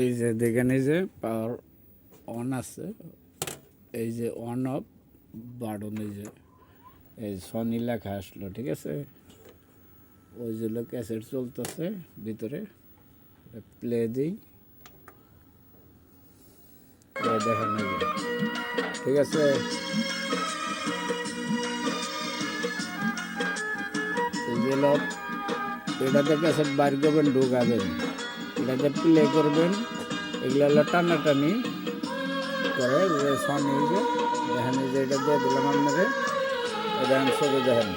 এই যে দেখেন, এই যে পাওয়ার অন আছে, এই যে অন অফ বাটন, এই সনি লেখা আসলো, ঠিক আছে। ওই যে ক্যাসেট চলতেছে ভিতরে, প্লে দিই, দেখেন, ঠিক আছে। এই যে এটাতে ক্যাসেট বার করবেন, ঢুকাবেন, এটাতে প্লে করবেন, এগুলো হলো টানাটানি করে। যে সনি, যে দেখেন, এই যে এটা দিয়ে দিলাম আপনাদের, দেখেন ছবি দেখেন।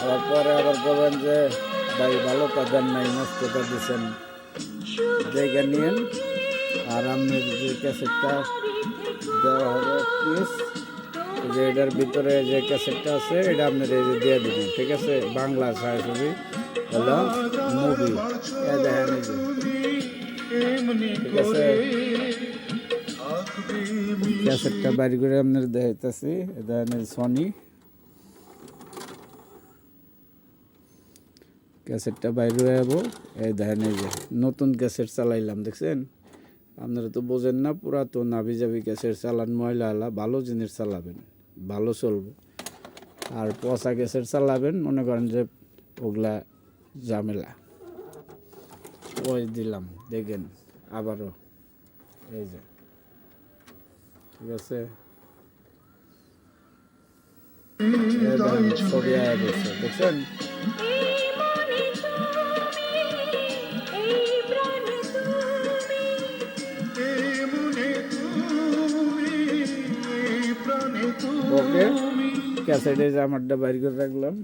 আবার পরে আবার বলবেন যে ভাই ভালো তা দেন নাই, নষ্টটা দিচ্ছেন, জায়গা নিয়েন। আর আপনার যে ক্যাসেটটা দেওয়া হবে পিস, যে এটার ভিতরে যে ক্যাসেটটা আছে, এটা আপনার এই যে দিয়ে দেবেন, ঠিক আছে। বাংলা ছায়াছবি হলো মুভি, দেখেন, এই যে, ঠিক আছে। ক্যাসেটটা বাইর করে আপনার দেখাইতেছি, দেখেন সনি ক্যাসেটটা বাইরে যাবো। এই দেখেন, এই যে নতুন ক্যাসেট চালাইলাম, দেখছেন। আপনারা তো বোঝেন না, পুরাতন নাবি যাবি ক্যাসেট চালান, ময়লা আলা, ভালো জিনিস চালাবেন, ভালো চলবে। আর পচা ক্যাসেট চালাবেন, মনে করেন যে ওগুলা ঝামেলা। ওই দিলাম, দেখেন আবারও, এই যে, ঠিক আছে। ছবি আয়া বলছে, দেখছেন। ওকে, ক্যাসেটে যে আমারটা বাইর করে রাখলাম,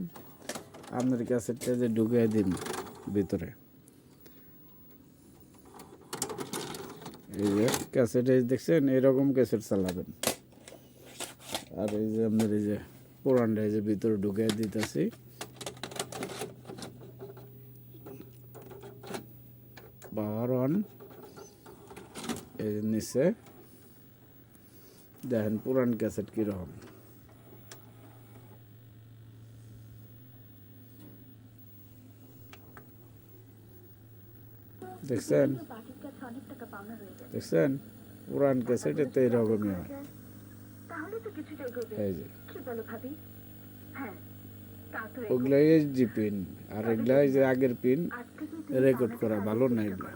আপনার ক্যাসেটটা যে ঢুকিয়ে দিন ভিতরে। এই যে ক্যাসেটে দেখছেন, এরকম ক্যাসেট চালাবেন। আর এই যে আপনার এই যে পুরানটা এই যে ভিতরে ঢুকিয়ে দিতেছি, পাওয়ার অন, এই যে নিচে দেখেন পুরান ক্যাসেট কীরকম। দেখছেন, দেখছেন, পুরান ক্যাসেটে তো এরকমই হয়। এই যে ওগুলো এইচডি পিন, আর এগুলা এই যে আগের পিন, রেকর্ড করা ভালো না এগুলা।